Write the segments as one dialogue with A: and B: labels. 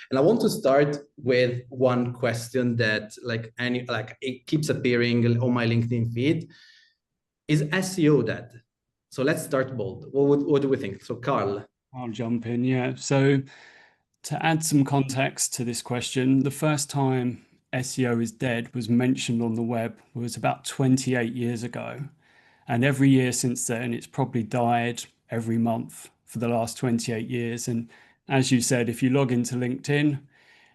A: And I want to start with one question that it keeps appearing on my LinkedIn feed. Is SEO dead? So let's start bold. What do we think? So Carl.
B: I'll jump in, yeah. So to add some context to this question, the first time SEO is dead was mentioned on the web was about 28 years ago. And every year since then, it's probably died every month for the last 28 years. And as you said, if you log into LinkedIn,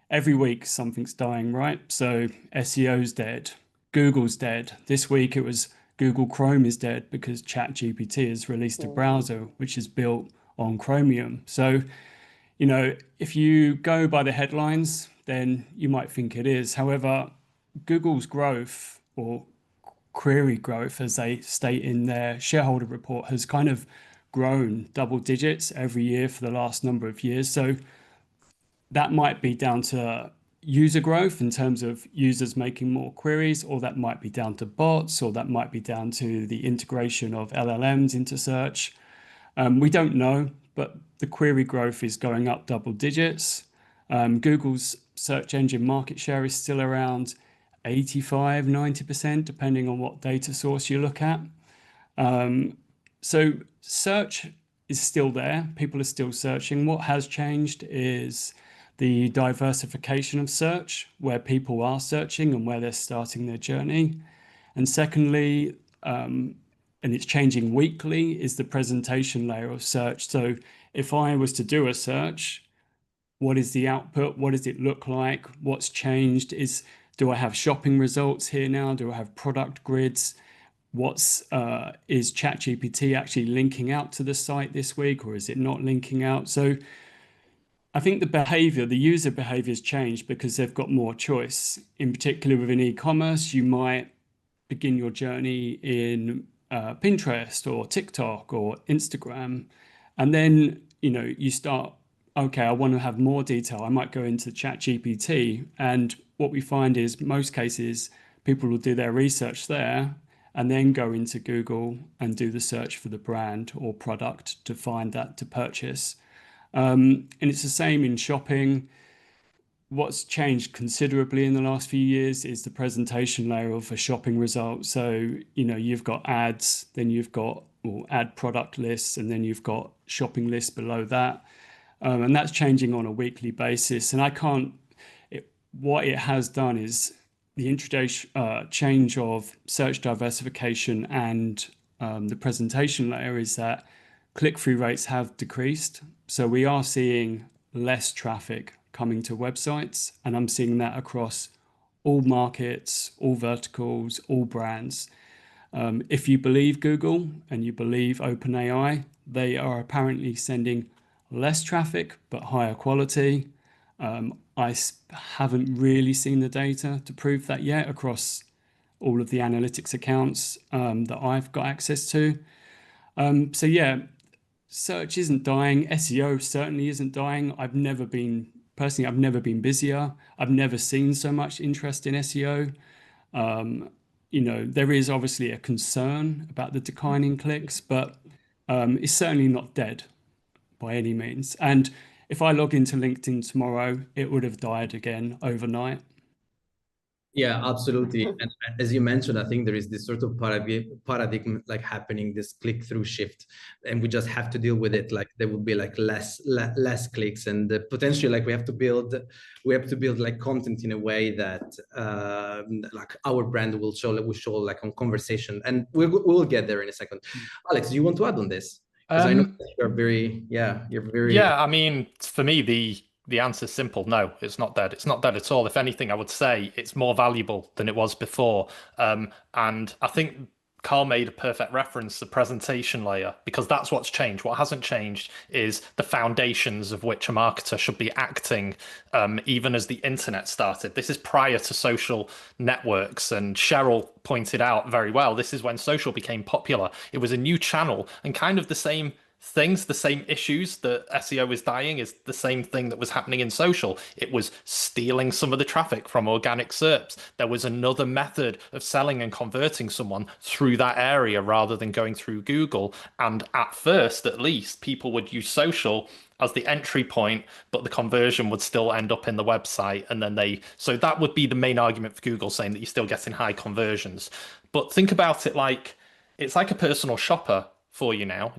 B: every week something's dying, right? So SEO's dead, Google's dead. This week it was Google Chrome is dead because ChatGPT has released a browser which is built on Chromium. So, you know, if you go by the headlines, then you might think it is. However, Google's growth or query growth, as they state in their shareholder report, has kind of grown double digits every year for the last number of years. So that might be down to user growth in terms of users making more queries, or that might be down to bots, or that might be down to the integration of LLMs into search. We don't know, but the query growth is going up double digits. Google's search engine market share is still around 85, 90%, depending on what data source you look at. So search is still there. People are still searching. What has changed is the diversification of search, where people are searching and where they're starting their journey. And secondly, and it's changing weekly, is the presentation layer of search. So if I was to do a search, what is the output? What does it look like? What's changed? Do I have shopping results here now? Do I have product grids? Is ChatGPT actually linking out to the site this week, or is it not linking out? So I think the user behavior has changed because they've got more choice. In particular, within e-commerce, you might begin your journey in Pinterest or TikTok or Instagram, and then you start. Okay, I want to have more detail. I might go into ChatGPT, and what we find is most cases people will do their research there and then go into Google and do the search for the brand or product to find that to purchase. And it's the same in shopping. What's changed considerably in the last few years is the presentation layer of a shopping result. So, you've got ads, then you've got ad product lists, and then you've got shopping lists below that. And that's changing on a weekly basis. And what it has done is the introduction, change of search diversification and the presentation layer is that click-through rates have decreased. So we are seeing less traffic coming to websites, and I'm seeing that across all markets, all verticals, all brands. If you believe Google and you believe OpenAI, they are apparently sending less traffic but higher quality. I haven't really seen the data to prove that yet across all of the analytics accounts that I've got access to. So yeah, search isn't dying. SEO certainly isn't dying. I've never been busier. I've never seen so much interest in SEO. There is obviously a concern about the declining clicks, but it's certainly not dead by any means. And if I log into LinkedIn tomorrow, it would have died again overnight.
A: Yeah, absolutely. And as you mentioned, I think there is this sort of paradigm like happening, this click-through shift, and we just have to deal with it. Like there will be like less clicks, and potentially like we have to build like content in a way that like our brand will show like on conversation, and we'll get there in a second. Alex, do you want to add on this? Because I know you're very.
C: Yeah, I mean, for me, the answer's simple. No, it's not dead. It's not dead at all. If anything, I would say it's more valuable than it was before. And I think Carl made a perfect reference to the presentation layer, because that's what's changed. What hasn't changed is the foundations of which a marketer should be acting, even as the internet started. This is prior to social networks, and Cheryl pointed out very well, this is when social became popular. It was a new channel, and kind of the same things, the same issues that SEO is dying is the same thing that was happening in social. It was stealing some of the traffic from organic SERPs. There was another method of selling and converting someone through that area rather than going through Google. And at first, at least, people would use social as the entry point, but the conversion would still end up in the website. And then so that would be the main argument for Google, saying that you're still getting high conversions. But think about it like it's like a personal shopper for you now,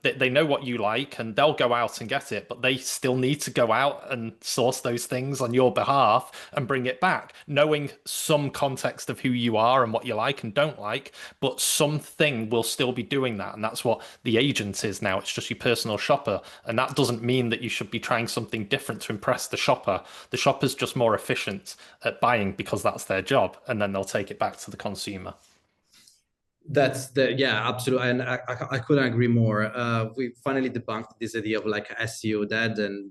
C: they know what you like and they'll go out and get it, but they still need to go out and source those things on your behalf and bring it back, knowing some context of who you are and what you like and don't like, but something will still be doing that. And that's what the agent is now. It's just your personal shopper. And that doesn't mean that you should be trying something different to impress the shopper. The shopper's just more efficient at buying because that's their job, and then they'll take it back to the consumer.
A: Yeah, absolutely, and I couldn't agree more. We finally debunked this idea of like SEO dead, and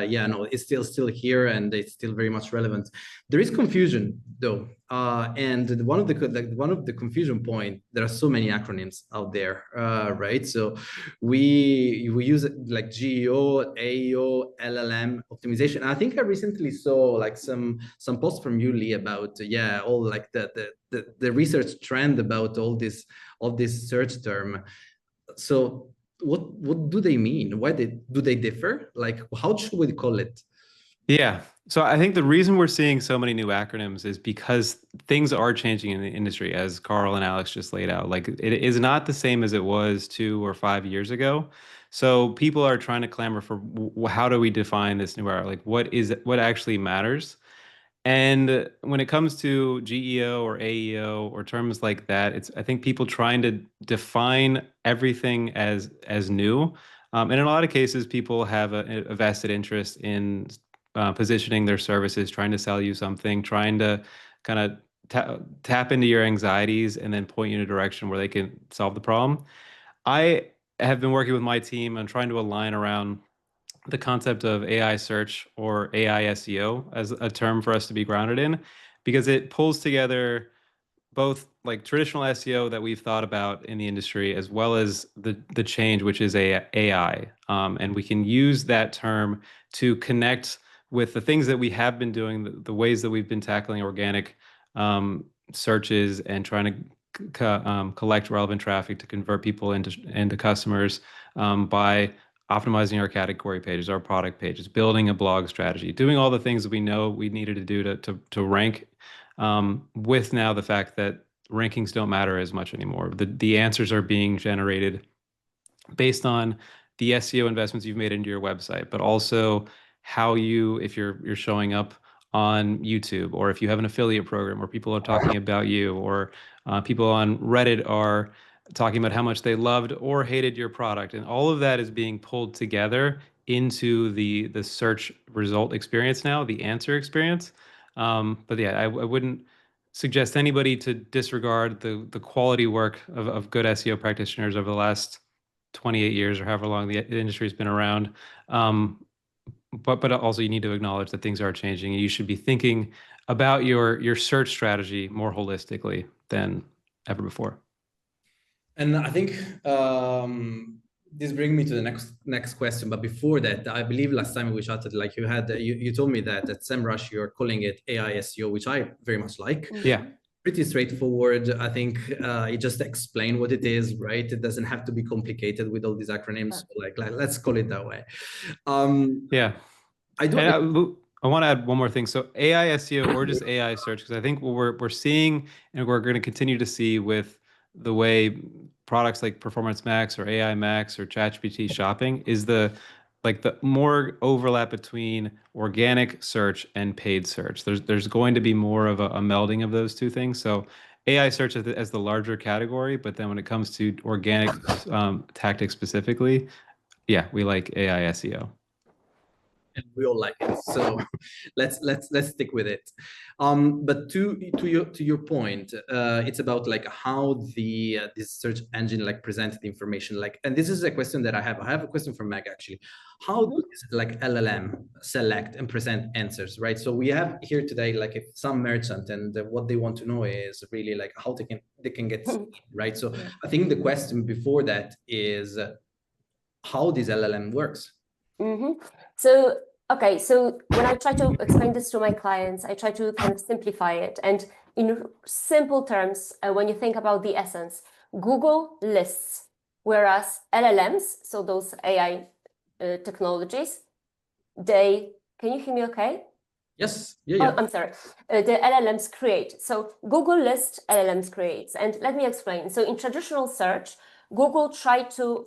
A: yeah, no, it's still here, and it's still very much relevant. There is confusion though, and one of the confusion point. There are so many acronyms out there, right? So we use like GEO, AEO, LLM optimization. I think I recently saw like some posts from you, Leigh, about yeah, all like the research trend about all this search term. So what do they mean? Why do they differ? Like, how should we call it?
D: Yeah. So I think the reason we're seeing so many new acronyms is because things are changing in the industry, as Carl and Alex just laid out. Like, it is not the same as it was 2 or 5 years ago. So people are trying to clamor for how do we define this new era? Like, what actually matters? And when it comes to GEO or AEO or terms like that, it's, I think, people trying to define everything as new. And in a lot of cases, people have a vested interest in positioning their services, trying to sell you something, trying to kind of tap into your anxieties and then point you in a direction where they can solve the problem. I have been working with my team on trying to align around the concept of AI search or AI SEO as a term for us to be grounded in, because it pulls together both like traditional SEO that we've thought about in the industry, as well as the change, which is AI. And we can use that term to connect with the things that we have been doing, the ways that we've been tackling organic searches and trying to collect relevant traffic to convert people into customers by optimizing our category pages, our product pages, building a blog strategy, doing all the things that we know we needed to do to rank, with now the fact that rankings don't matter as much anymore. The answers are being generated based on the SEO investments you've made into your website, but also how if you're showing up on YouTube, or if you have an affiliate program where people are talking about you, or people on Reddit are talking about how much they loved or hated your product. And all of that is being pulled together into the search result experience now, the answer experience. But yeah, I wouldn't suggest anybody to disregard the quality work of good SEO practitioners over the last 28 years or however long the industry has been around. But also you need to acknowledge that things are changing, and you should be thinking about your search strategy more holistically than ever before.
A: And I think this brings me to the next question. But before that, I believe last time we chatted, like you told me that at SEMrush you're calling it AI SEO, which I very much like.
D: Yeah.
A: Pretty straightforward. I think it just explain what it is, right? It doesn't have to be complicated with all these acronyms. Like let's call it that way.
D: Yeah. I want to add one more thing. So AI SEO or just AI search, because I think what we're seeing and we're going to continue to see with the way products like Performance Max or AI Max or ChatGPT shopping is the more overlap between organic search and paid search. There's going to be more of a melding of those two things. So AI search as the larger category, but then when it comes to organic tactics specifically, yeah, we like AI SEO.
A: And we all like it, so let's stick with it. But to your point, it's about like how this search engine like presented information. Like, and this is a question that I have. I have a question from Meg actually. How does like LLM select and present answers, right? So we have here today like if some merchant, and what they want to know is really like how they can get seen, right? So I think the question before that is how this LLM works.
E: So, okay, so when I try to explain this to my clients, I try to kind of simplify it. And in simple terms, when you think about the essence, Google lists, whereas LLMs, so those AI technologies, can you hear me okay?
A: Yes, yeah.
E: Oh, I'm sorry. The LLMs create. So Google lists, LLMs creates. And let me explain. So in traditional search, Google tried to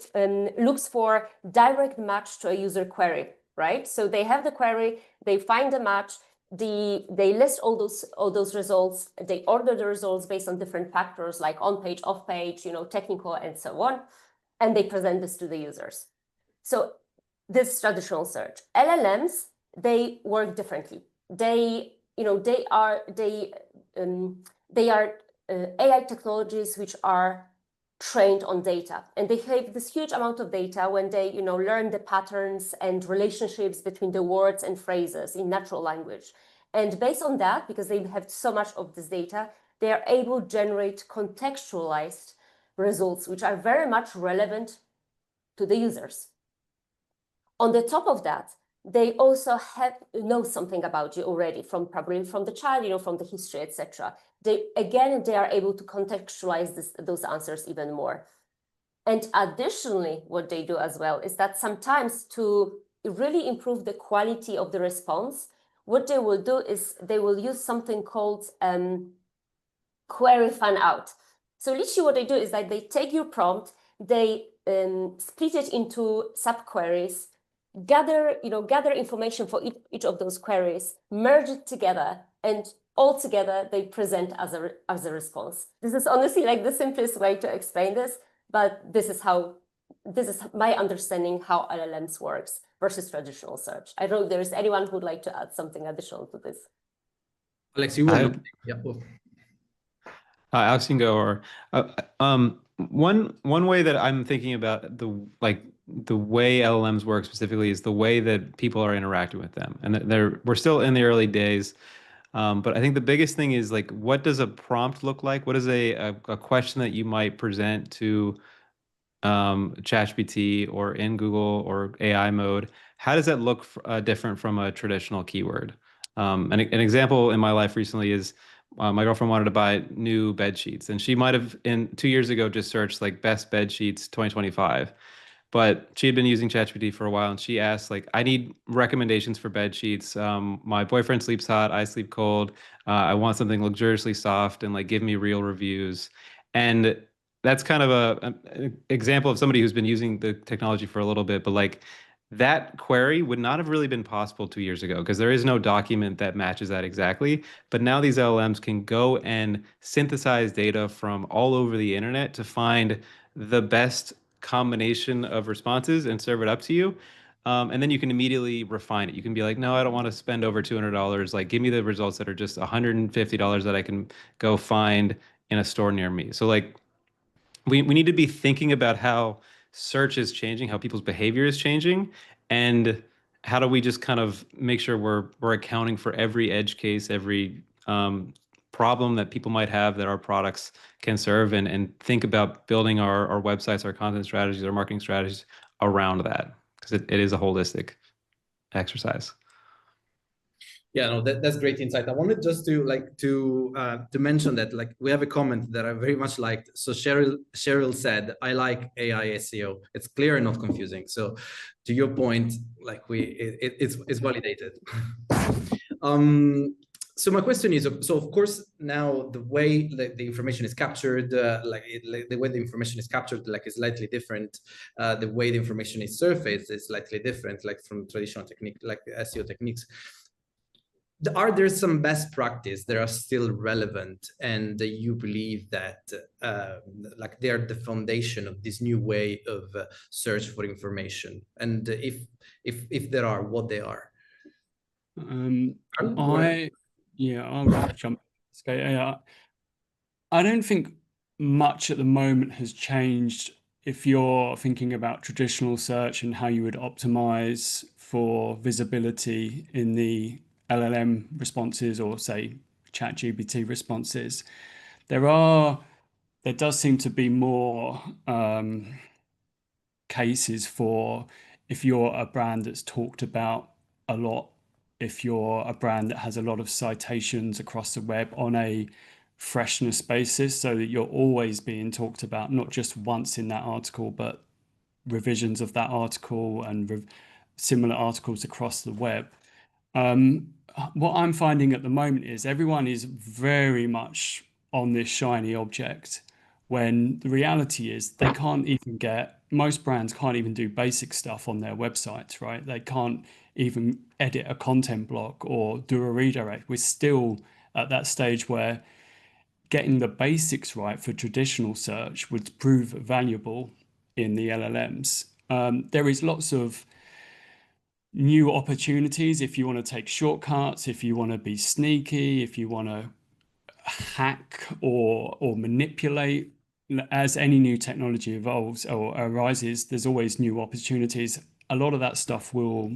E: looks for direct match to a user query, right? So they have the query, they find a match, they list all those results, they order the results based on different factors like on page, off page, technical and so on, and they present this to the users. So this is traditional search. LLMs, they work differently. They are AI technologies which are trained on data, and they have this huge amount of data when they learn the patterns and relationships between the words and phrases in natural language. And based on that, because they have so much of this data, they are able to generate contextualized results which are very much relevant to the users. On the top of that, they also know something about you already probably from the child, from the history, etc. They are able to contextualize those answers even more. And additionally, what they do as well is that sometimes to really improve the quality of the response, what they will do is they will use something called query fan out. So literally what they do is that they take your prompt, they split it into subqueries, gather information for each of those queries, merge it together, and all together they present as a response. This is honestly like the simplest way to explain this, but this is my understanding how LLMs works versus traditional search. I don't know if there's anyone who'd like to add something additional to this.
A: Alex, you were
D: Alex can go. Or one way that I'm thinking about the way LLMs work specifically is the way that people are interacting with them, and we're still in the early days. But I think the biggest thing is like, what does a prompt look like? What is a question that you might present to ChatGPT or in Google or AI mode? How does that look different from a traditional keyword? An example in my life recently is my girlfriend wanted to buy new bed sheets, and she might have 2 years ago just searched like best bed sheets 2025. But she had been using ChatGPT for a while, and she asked, like, I need recommendations for bed sheets. My boyfriend sleeps hot, I sleep cold. I want something luxuriously soft, and like give me real reviews. And that's kind of an example of somebody who's been using the technology for a little bit, but like that query would not have really been possible 2 years ago because there is no document that matches that exactly. But now these LLMs can go and synthesize data from all over the internet to find the best combination of responses and serve it up to you. And then you can immediately refine it. You can be like, no, I don't want to spend over $200. Like, give me the results that are just $150 that I can go find in a store near me. So like, we need to be thinking about how search is changing, how people's behavior is changing, and how do we just kind of make sure we're accounting for every edge case, every problem that people might have that our products can serve, and think about building our websites, our content strategies, our marketing strategies around that, because it is a holistic exercise.
A: Yeah, no, that's great insight. I wanted just to mention that like we have a comment that I very much liked. So Cheryl said, "I like AI SEO. It's clear and not confusing." So to your point, like it's validated. So my question is, so of course now the way the information is captured, the way the information is captured, like is slightly different. The way the information is surfaced is slightly different, like from traditional technique, like SEO techniques. Are there some best practice that are still relevant, and you believe that like they are the foundation of this new way of search for information? And if there are, what they are?
B: I'll jump. I don't think much at the moment has changed if you're thinking about traditional search and how you would optimize for visibility in the LLM responses or say ChatGPT responses. There does seem to be more cases for if you're a brand that's talked about a lot, if you're a brand that has a lot of citations across the web on a freshness basis, so that you're always being talked about, not just once in that article, but revisions of that article and similar articles across the web. What I'm finding at the moment is everyone is very much on this shiny object, when the reality is they can't even most brands can't even do basic stuff on their websites, right? They can't even edit a content block or do a redirect. We're still at that stage where getting the basics right for traditional search would prove valuable in the LLMs. There is lots of new opportunities if you want to take shortcuts, if you want to be sneaky, if you want to hack or manipulate. As any new technology evolves or arises, there's always new opportunities. A lot of that stuff will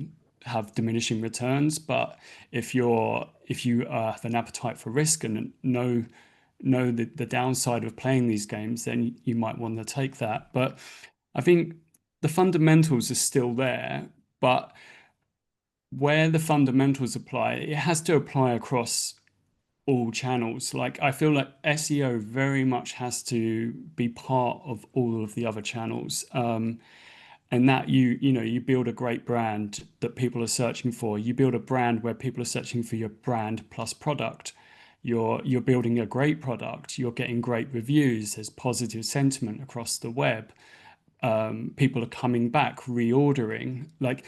B: have diminishing returns, but if you have an appetite for risk and know the downside of playing these games, then you might want to take that. But I think the fundamentals are still there, but where the fundamentals apply, it has to apply across all channels. Like, I feel like SEO very much has to be part of all of the other channels. And that you build a great brand that people are searching for. You build a brand where people are searching for your brand plus product. You're building a great product. You're getting great reviews. There's positive sentiment across the web. People are coming back, reordering. Like,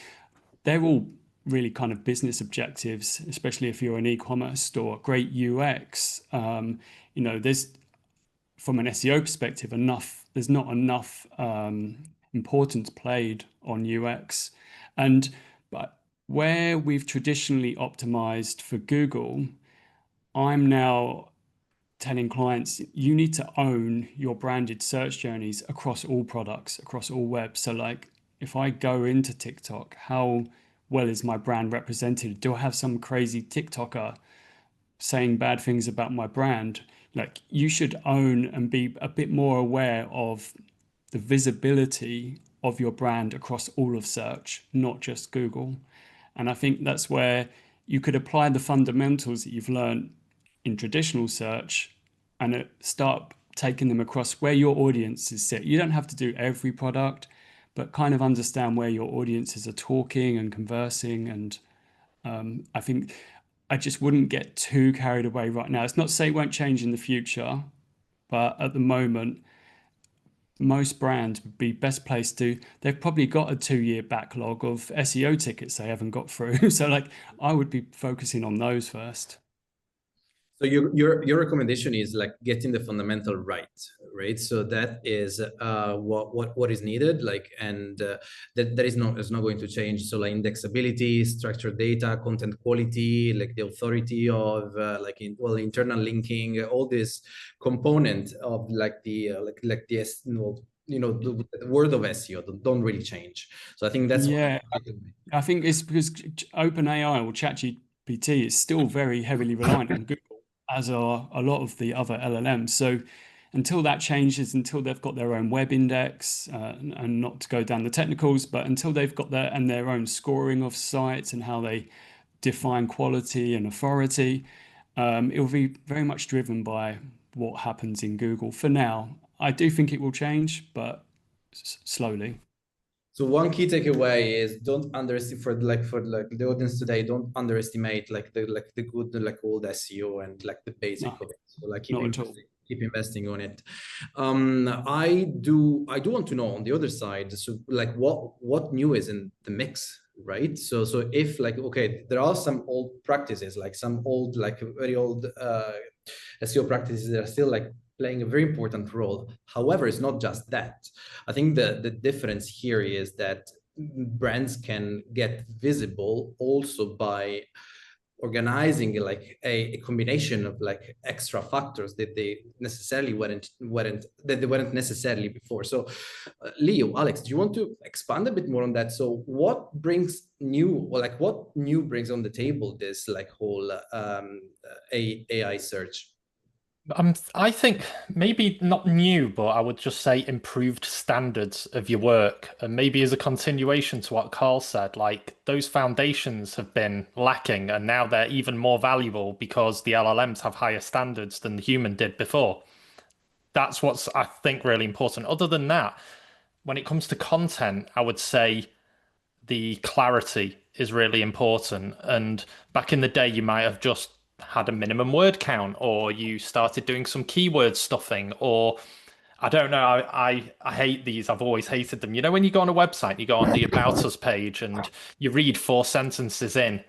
B: they're all really kind of business objectives, especially if you're an e-commerce store. Great UX. There's, from an SEO perspective, there's not enough importance played on UX. But where we've traditionally optimized for Google, I'm now telling clients, you need to own your branded search journeys across all products, across all web. So like, if I go into TikTok, how well is my brand represented? Do I have some crazy TikToker saying bad things about my brand? Like, you should own and be a bit more aware of the visibility of your brand across all of search, not just Google. And I think that's where you could apply the fundamentals that you've learned in traditional search and start taking them across where your audiences sit. You don't have to do every product, but kind of understand where your audiences are talking and conversing. And I think I just wouldn't get too carried away right now. It's not to say it won't change in the future, but at the moment, most brands would be best placed they've probably got a 2-year backlog of SEO tickets they haven't got through. So like, I would be focusing on those first.
A: So your recommendation is like getting the fundamental right? So that is what is needed, like, and that is not going to change. So like indexability, structured data, content quality, like the authority of internal linking, all this component of like the the word of SEO don't really change. So I think that's
B: I think it's because OpenAI or ChatGPT is still very heavily reliant on Google, as are a lot of the other LLMs. So until that changes, until they've got their own web index, and not to go down the technicals, but until they've got their own scoring of sites and how they define quality and authority, it will be very much driven by what happens in Google. For now, I do think it will change, but slowly.
A: So one key takeaway is don't underestimate for the audience today. Don't underestimate the good old SEO and like the basic of it. So like keep investing on it. I do want to know on the other side. So like what new is in the mix, right? So if like, okay, there are some old practices, like some old very old SEO practices that are still like playing a very important role. However, it's not just that. I think the difference here is that brands can get visible also by organizing like a combination of like extra factors that they necessarily weren't necessarily before. So Leigh, Alex, do you want to expand a bit more on that? So what brings new, or like what new brings on the table this like whole AI search?
C: I think maybe not new, but I would just say improved standards of your work. And maybe as a continuation to what Carl said, like those foundations have been lacking and now they're even more valuable because the LLMs have higher standards than the human did before. That's what's, I think, really important. Other than that, when it comes to content, I would say the clarity is really important. And back in the day, you might have just had a minimum word count, or you started doing some keyword stuffing, or I don't know. I hate these. I've always hated them. You know, when you go on a website, you go on the About Us page and you read 4 sentences in.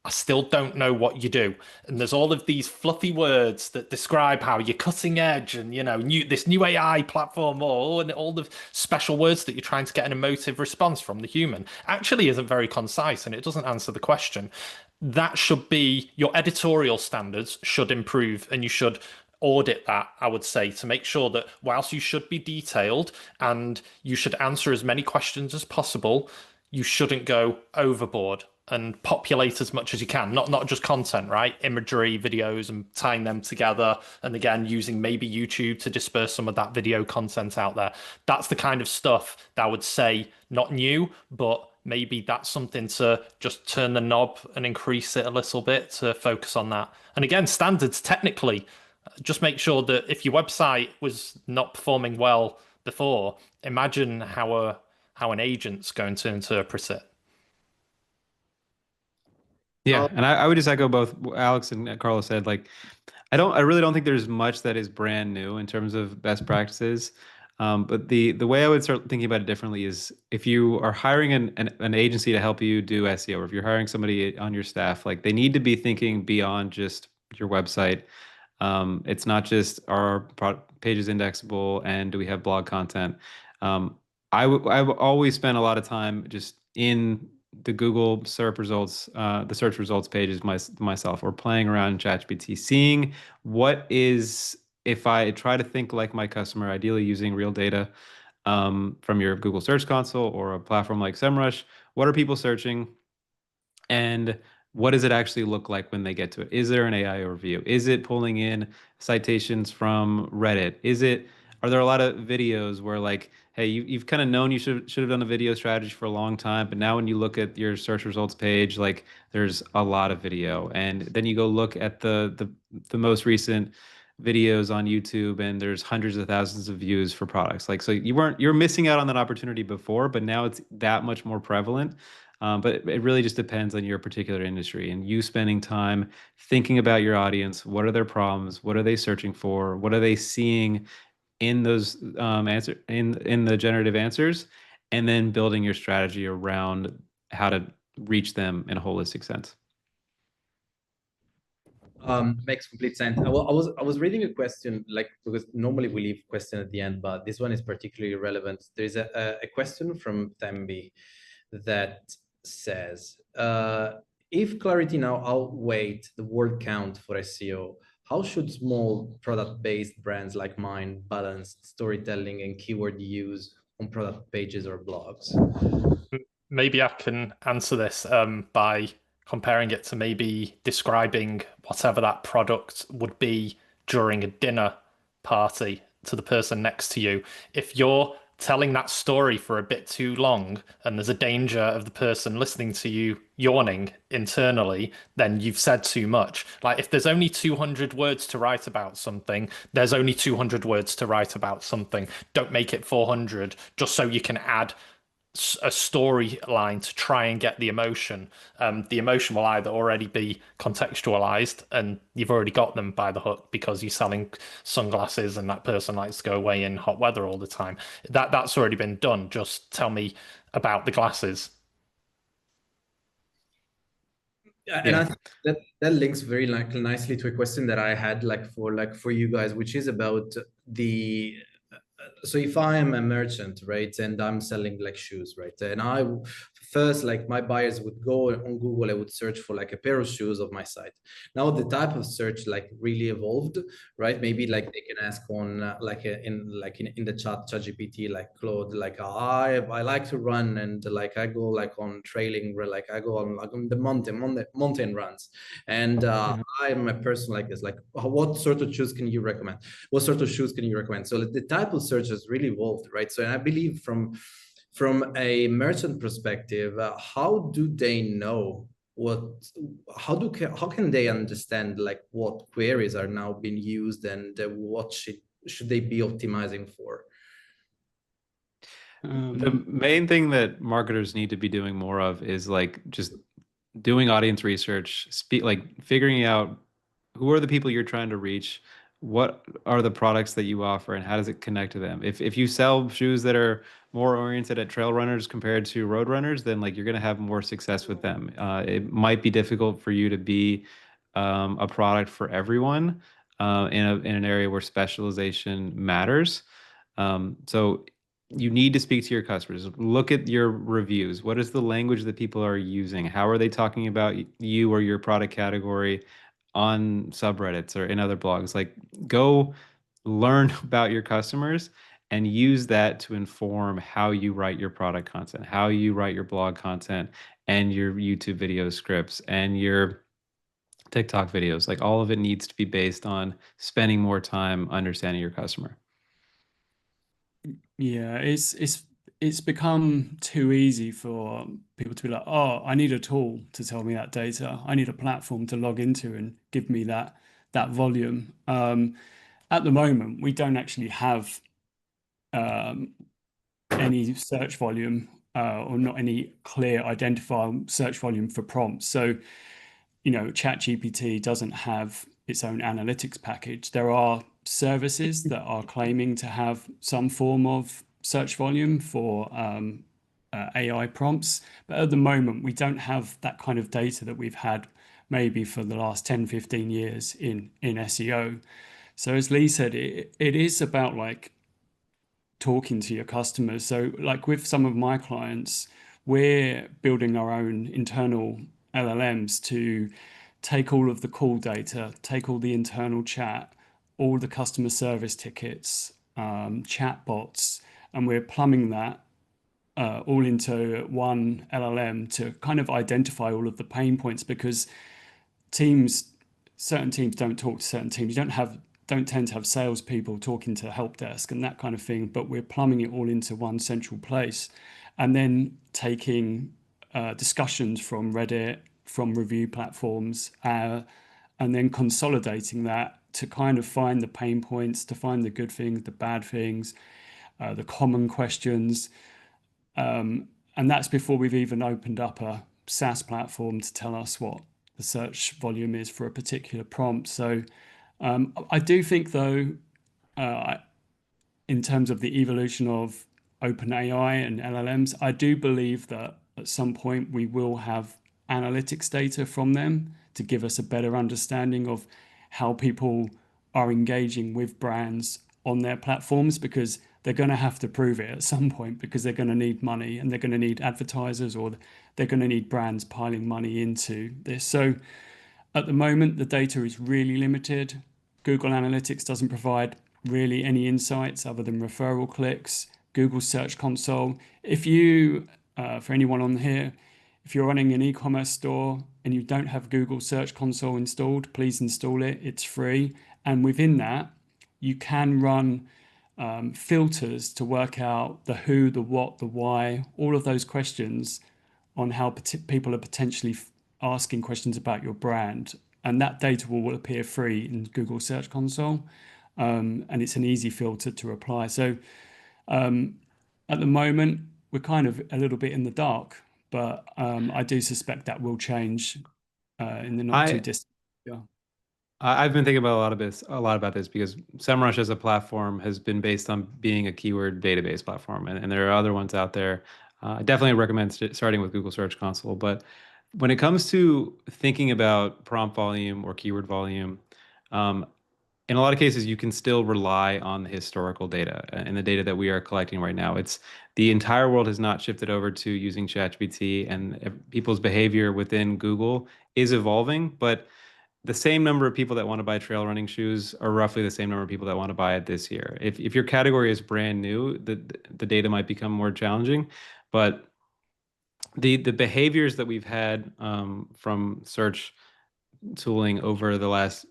C: I still don't know what you do. And there's all of these fluffy words that describe how you're cutting edge and, you know, this new AI platform or and all the special words that you're trying to get an emotive response from the human actually isn't very concise and it doesn't answer the question. That should be your editorial standards should improve and you should audit that, I would say, to make sure that whilst you should be detailed and you should answer as many questions as possible, you shouldn't go overboard and populate as much as you can, not just content, right? Imagery, videos, and tying them together. And again, using maybe YouTube to disperse some of that video content out there. That's the kind of stuff that I would say not new, but maybe that's something to just turn the knob and increase it a little bit to focus on that. And again, standards technically, just make sure that if your website was not performing well before, imagine how an agent's going to interpret it.
D: Yeah, and I would just echo both Alex and Carlos said. Like, I really don't think there's much that is brand new in terms of best practices. But the way I would start thinking about it differently is if you are hiring an agency to help you do SEO, or if you're hiring somebody on your staff, like they need to be thinking beyond just your website. It's not just are pages indexable and do we have blog content. I've always spent a lot of time just in the Google search results, the search results pages myself, or playing around in ChatGPT, seeing what is, if I try to think like my customer, ideally using real data from your Google Search Console or a platform like SEMrush, what are people searching? And what does it actually look like when they get to it? Is there an AI overview? Is it pulling in citations from Reddit? Are there a lot of videos where like, hey, you've kind of known you should have done a video strategy for a long time, but now when you look at your search results page, like there's a lot of video. And then you go look at the most recent videos on YouTube and there's hundreds of thousands of views for products. Like, so you're missing out on that opportunity before, but now it's that much more prevalent. But it really just depends on your particular industry and you spending time thinking about your audience. What are their problems? What are they searching for? What are they seeing in those in the generative answers? And then building your strategy around how to reach them in a holistic sense.
A: Makes complete sense. I was reading a question, like, because normally we leave question at the end, but this one is particularly relevant. There's a question from Thembi that says, if clarity now outweighed the word count for SEO, how should small product-based brands like mine balance storytelling and keyword use on product pages or blogs?
C: Maybe I can answer this by comparing it to maybe describing whatever that product would be during a dinner party to the person next to you. If you're telling that story for a bit too long and there's a danger of the person listening to you yawning internally, then you've said too much. Like if there's only 200 words to write about something, there's only 200 words to write about something. Don't make it 400 just so you can add a storyline to try and get the emotion. The emotion will either already be contextualized and you've already got them by the hook because you're selling sunglasses and that person likes to go away in hot weather all the time. That's already been done. Just tell me about the glasses.
A: Yeah, and I think that links very nicely to a question that I had for you guys, which is about the so if I am a merchant, right, and I'm selling like shoes, right, and first, like my buyers would go on Google, I would search for like a pair of shoes of my site. Now the type of search like really evolved, right? Maybe like they can ask on in the ChatGPT, like Claude, like I like to run, and like I go like on trailing, where like I go on like on the mountain runs, and I'm a person like this. Like, what sort of shoes can you recommend? What sort of shoes can you recommend? So the type of search has really evolved, right? So I believe from a merchant perspective, how do they know what, how can they understand like what queries are now being used, and what should they be optimizing for?
D: The main thing that marketers need to be doing more of is like just doing audience research, like figuring out who are the people you're trying to reach, what are the products that you offer, and how does it connect to them. If you sell shoes that are more oriented at trail runners compared to road runners, then like you're going to have more success with them. It might be difficult for you to be a product for everyone in an area where specialization matters. So you need to speak to your customers. Look at your reviews. What is the language that people are using? How are they talking about you or your product category on subreddits or in other blogs? Like, go learn about your customers and use that to inform how you write your product content, how you write your blog content, and your YouTube video scripts and your TikTok videos. Like, all of it needs to be based on spending more time understanding your customer.
B: Yeah, it's become too easy for people to be like, oh, I need a tool to tell me that data. I need a platform to log into and give me that volume. At the moment, we don't actually have any search volume or not any clear identifiable search volume for prompts. So, you know, ChatGPT doesn't have its own analytics package. There are services that are claiming to have some form of search volume for AI prompts. But at the moment, we don't have that kind of data that we've had maybe for the last 10, 15 years in SEO. So as Leigh said, it is about like talking to your customers. So like with some of my clients, we're building our own internal LLMs to take all of the call data, take all the internal chat, all the customer service tickets, chat bots, and we're plumbing that all into one LLM to kind of identify all of the pain points, because certain teams don't talk to certain teams. You don't tend to have salespeople talking to help desk and that kind of thing, but we're plumbing it all into one central place, and then taking discussions from Reddit, from review platforms, and then consolidating that to kind of find the pain points, to find the good things, the bad things, the common questions. And that's before we've even opened up a SaaS platform to tell us what the search volume is for a particular prompt. So I do think, though, in terms of the evolution of OpenAI and LLMs, I do believe that at some point we will have analytics data from them to give us a better understanding of how people are engaging with brands on their platforms, because they're going to have to prove it at some point, because they're going to need money and they're going to need advertisers, or they're going to need brands piling money into this. So at the moment, the data is really limited. Google Analytics doesn't provide really any insights other than referral clicks. Google Search Console. If you, for anyone on here, if you're running an e-commerce store and you don't have Google Search Console installed, please install it. It's free. And within that, you can run filters to work out the who, the what, the why, all of those questions on how people are potentially asking questions about your brand. And that data will appear free in Google Search Console. And it's an easy filter to apply. So at the moment, we're kind of a little bit in the dark, but I do suspect that will change in the not too distant future.
D: I've been thinking about a lot about this because SEMrush as a platform has been based on being a keyword database platform, and there are other ones out there. I definitely recommend starting with Google Search Console. But when it comes to thinking about prompt volume or keyword volume, in a lot of cases, you can still rely on the historical data and the data that we are collecting right now. It's the entire world has not shifted over to using ChatGPT, and people's behavior within Google is evolving, but the same number of people that want to buy trail running shoes are roughly the same number of people that want to buy it this year. If your category is brand new, the data might become more challenging, but the behaviors that we've had from search tooling over the last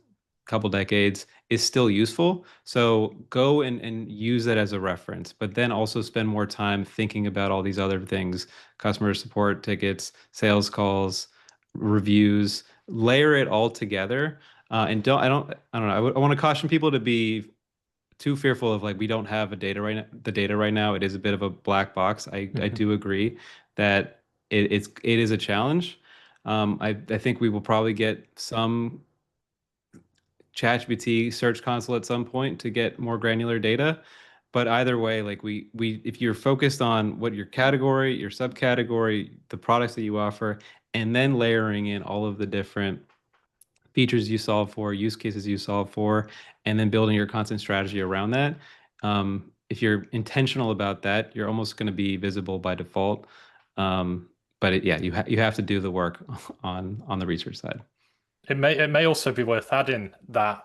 D: couple decades is still useful. So go and use that as a reference, but then also spend more time thinking about all these other things: customer support tickets, sales calls, reviews. Layer it all together. And I don't know. I want to caution people to be too fearful of like, we don't have the data right now. It is a bit of a black box. I do agree that it is a challenge. I think we will probably get some ChatGPT Search Console at some point to get more granular data. But either way, like if you're focused on what your category, your subcategory, the products that you offer, and then layering in all of the different features you solve for, use cases you solve for, and then building your content strategy around that. If you're intentional about that, you're almost going to be visible by default. But you have to do the work on the research side.
C: It may also be worth adding that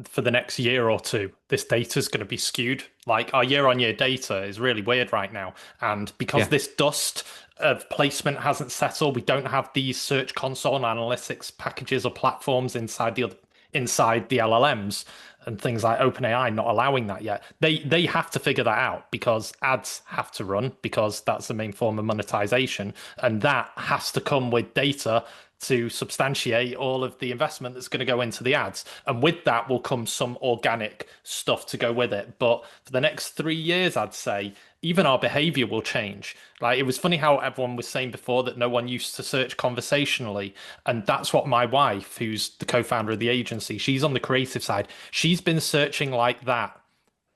C: for the next year or two, this data is going to be skewed. Like our year-on-year data is really weird right now, and because this dust of placement hasn't settled, we don't have these search console analytics packages or platforms inside the LLMs and things like OpenAI not allowing that yet. They have to figure that out because ads have to run, because that's the main form of monetization, and that has to come with data to substantiate all of the investment that's going to go into the ads. And with that will come some organic stuff to go with it. But for the next 3 years, I'd say even our behavior will change. Like, it was funny how everyone was saying before that no one used to search conversationally. And that's what my wife, who's the co-founder of the agency, she's on the creative side. She's been searching like that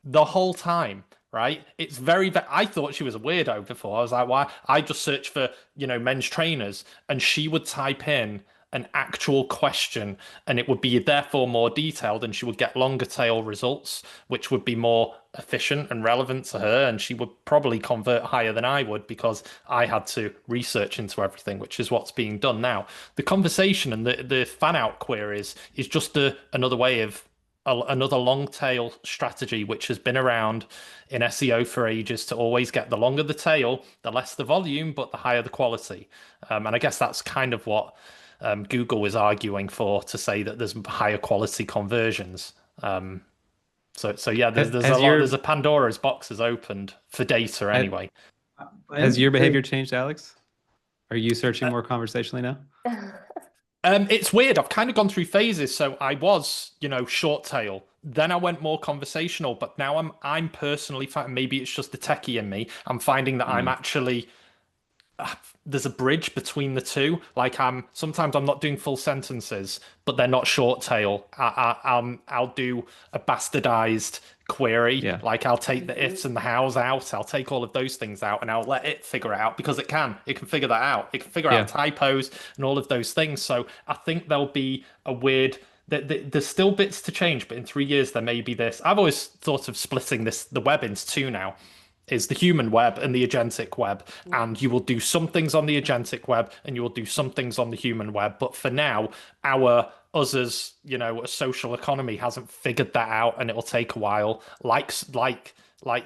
C: the whole time. Right? It's I thought she was a weirdo before. I was like, why? I just search for, men's trainers, and she would type in an actual question and it would be therefore more detailed, and she would get longer tail results, which would be more efficient and relevant to her. And she would probably convert higher than I would because I had to research into everything, which is what's being done now. The conversation and the fan out queries is just another way of another long tail strategy, which has been around in SEO for ages, to always get the longer the tail, the less the volume, but the higher the quality. And I guess that's kind of what Google is arguing for, to say that there's higher quality conversions. So yeah, there's a Pandora's box has opened for data anyway.
D: Has your behavior changed, Alex? Are you searching more conversationally now?
C: It's weird. I've kind of gone through phases. So I was, short tail. Then I went more conversational. But now I'm personally, maybe it's just the techie in me, I'm finding that I'm actually, there's a bridge between the two. Like sometimes I'm not doing full sentences, but they're not short tail. I'll do a bastardized query.
D: Yeah.
C: Like I'll take the ifs and the hows out. I'll take all of those things out and I'll let it figure it out, because it can figure that out. It can figure out typos and all of those things. So I think there'll be a weird, there's still bits to change, but in 3 years there may be this. I've always thought of splitting the web into two now. Is the human web and the agentic web. And you will do some things on the agentic web and you will do some things on the human web. But for now, us as, a social economy hasn't figured that out, and it'll take a while, like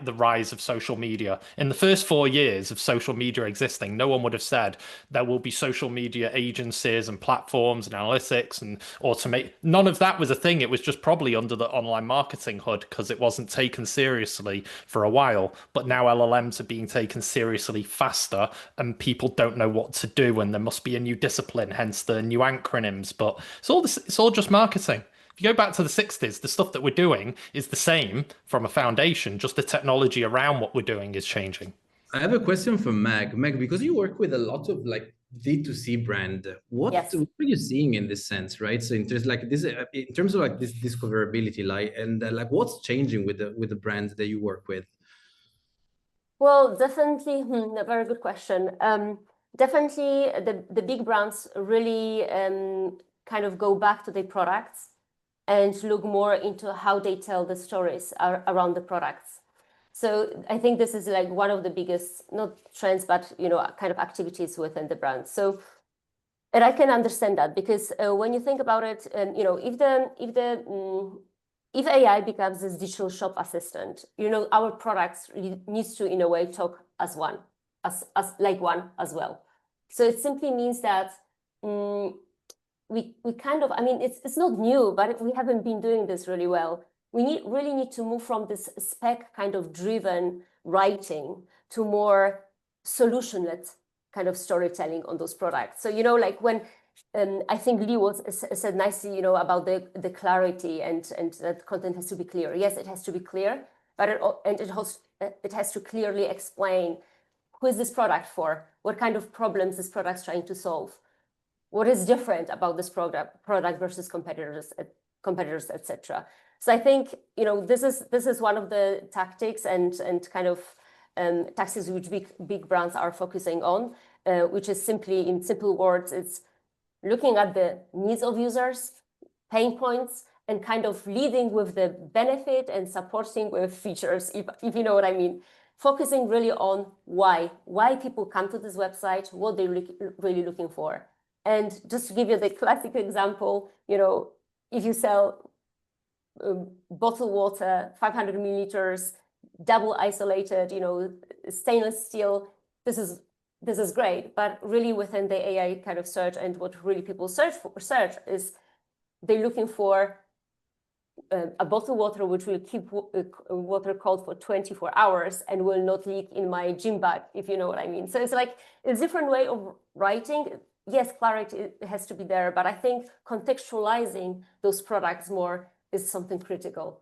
C: the rise of social media. In the first 4 years of social media existing, no one would have said there will be social media agencies and platforms and analytics and automate. None of that was a thing. It was just probably under the online marketing hood because it wasn't taken seriously for a while. But now LLMs are being taken seriously faster, and people don't know what to do, and there must be a new discipline, hence the new acronyms. But it's all just marketing. If you go back to the 60s, the stuff that we're doing is the same from a foundation, just the technology around what we're doing is changing.
A: I have a question for Meg. Meg, because you work with a lot of like D2C brand, what are you seeing in this sense, right? So in terms of like this discoverability, like what's changing with the brands that you work with?
E: Well, definitely, a very good question. Definitely, the big brands really kind of go back to their products and look more into how they tell the stories around the products. So I think this is like one of the biggest, not trends, but kind of activities within the brand. So, and I can understand that, because when you think about it, and if AI becomes this digital shop assistant, our products needs to in a way talk as one, as as well. So it simply means that we kind of, I mean, it's not new, but we haven't been doing this really well. We really need to move from this spec kind of driven writing to more solution-led kind of storytelling on those products. So, like when I think Leigh said nicely, about the clarity and that content has to be clear. Yes, it has to be clear, but it has to clearly explain who is this product for, what kind of problems this product's trying to solve, what is different about this product versus competitors, etc. So I think this is one of the tactics and kind of tactics which big brands are focusing on, which is simply, in simple words, it's looking at the needs of users, pain points, and kind of leading with the benefit and supporting with features, if you know what I mean. Focusing really on why people come to this website, what they're really looking for. And just to give you the classic example, if you sell bottled water, 500 milliliters, double isolated, stainless steel, this is great. But really within the AI kind of search, and what really people search is they're looking for a bottled water which will keep water cold for 24 hours and will not leak in my gym bag, if you know what I mean. So it's like a different way of writing. Yes, clarity has to be there, but I think contextualizing those products more is something critical.